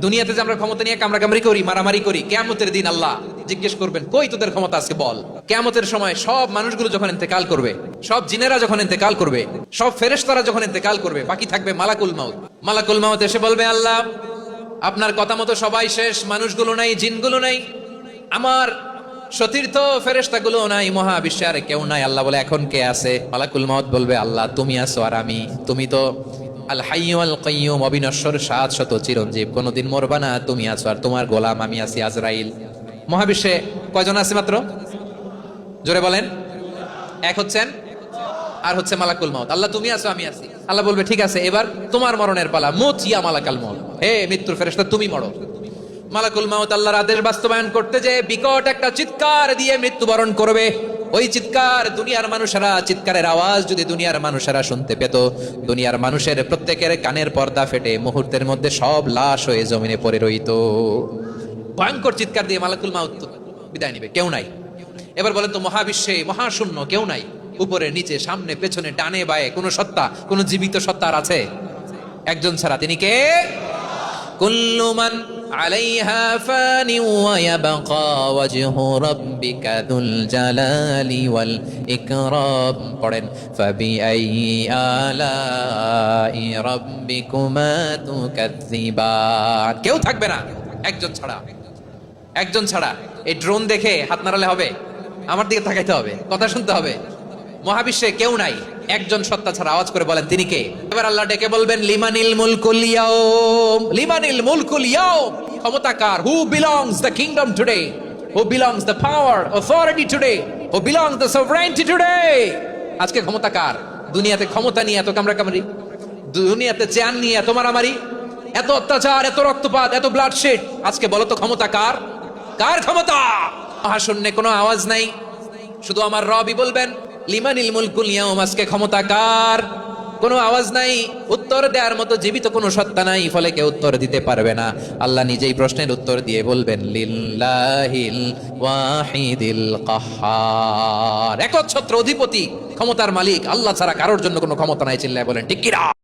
দুনিয়াতে যে আমরা ক্ষমতা নিয়ে কামড়াকামড়ি করি, মারামারি করি, কিয়ামতের দিন আল্লাহ জিজ্ঞেস করবেন, কই তোদের ক্ষমতা আজকে বল। কিয়ামতের সময় সব মানুষগুলো যখন ইন্তেকাল করবে, সব জিনেরা যখন ইন্তেকাল করবে, সব ফেরেশতারা যখন ইন্তেকাল করবে, বাকি থাকবে মালাকুল মাউত। মালাকুল মাউত এসে বলবে, আল্লাহ আপনার কথা মতো সবাই শেষ, মানুষগুলো নাই, জিনগুলো নাই, আমার সতীর্থ ফেরেশতাগুলো নাই, মহাবিশ্বে আর কেউ নাই। আল্লাহ বলে, এখন কে আছে? মালাকুল মাউত বলবে, আল্লাহ তুমি আছো আর আমি। তুমি তো আল হাইয়্যু আল কাইয়্যুম, অবিনশ্বর, শাশ্বত, চিরঞ্জীব, কোনদিন মরবা না, তুমি আছো, আর তোমার গোলাম আমি আছি আজরাইল। মহাবিশ্বে কয়জন আছে মাত্র? জোরে বলেন। এক হচ্ছেন, আর হচ্ছে মালাকুল মাউত। আল্লাহ তুমি আছো, আমি আছি। আল্লাহ বলবে, ঠিক আছে, এবার তোমার মরণের পালা, মুত ইয়া মালাকাল মাউত, হে মৃত্যুর ফেরেশতা তুমি মরো। মালাকুল মাউত আল্লাহর আদেশ বাস্তবায়ন করতে যে বিকট একটা চিৎকার দিয়ে মৃত্যুবরণ করবে। ওই চিৎকার দুনিয়ার মানুষেরা, চিৎকারের আওয়াজ যদি দুনিয়ার মানুষেরা শুনতে পেত, দুনিয়ার মানুষের প্রত্যেকের কানের পর্দা ফেটে মুহূর্তের মধ্যে সব লাশ হয়ে জমিনে পড়ে রইত। ভয়ঙ্কর চিৎকার দিয়ে মালাকুল মাউত বিদায় নিবে, কেউ নাই। এবার বলেন তো, মহাবিশ্বে মহাশূন্য, কেউ নাই, উপরে নিচে সামনে পেছনে ডানে বায়ে কোনো সত্তা, কোনো জীবিত সত্তার আছে? একজন ছাড়া, তিনি কে? কুল্লু মান আলাইহা ফানি ওয়া ইয়াবকা ওয়াজহু রাব্বিকা যুল জালালি ওয়াল ইকরাম। পড়েন, ফাবিআইয়ি আলাই রাব্বিকুমা তুকাজ্জিবান। কেউ থাকবে না, একজন ছাড়া, একজন ছাড়া। এই ড্রোন দেখে হাত নাড়ালে হবে? আমার দিকে তাকাইতে হবে, কথা শুনতে হবে। মহাবিশ্বে কেউ নাই, একজন সত্তা ছাড়া। আওয়াজ করে বলেন, তিনি কে? এবার আল্লাহ ডেকে বলবেন, লিমানিল মুলকুল ইয়াউম, লিমানিল মুলকুল ইয়াউম। ক্ষমতা কার? Who belongs the kingdom today, who belongs the power authority today, who belongs the sovereignty today. আজকে ক্ষমতা কার? দুনিয়াতে ক্ষমতা নিয়ে এত কামড়াকামড়ি, দুনিয়াতে চেয়ার নিয়ে এত মারামারি, এত অত্যাচার, এত রক্তপাত, এত ব্লাডশেড, আজকে বলো তো ক্ষমতা কার? কার ক্ষমতা? মহাশূন্যে কোনো আওয়াজ নাই, শুধু আমার রবই বলবেন, লিমানিল মুলকুল ইয়াউম। আজকে ক্ষমতা কার? কোনো আওয়াজ নাই, উত্তর দেওয়ার মতো জীবিত কোনো সত্তা নাই, ফলে কেউ উত্তর দিতে পারবে না। আল্লাহ নিজেই প্রশ্নের উত্তর দিয়ে বলবেন, লিল্লাহিল ওয়াহিদিল কাহ্হার। একচ্ছত্র অধিপতি, ক্ষমতার মালিক আল্লাহ ছাড়া কারোর জন্য কোনো ক্ষমতা নাই। চিল্লায় বলেন ঠিক কিনা?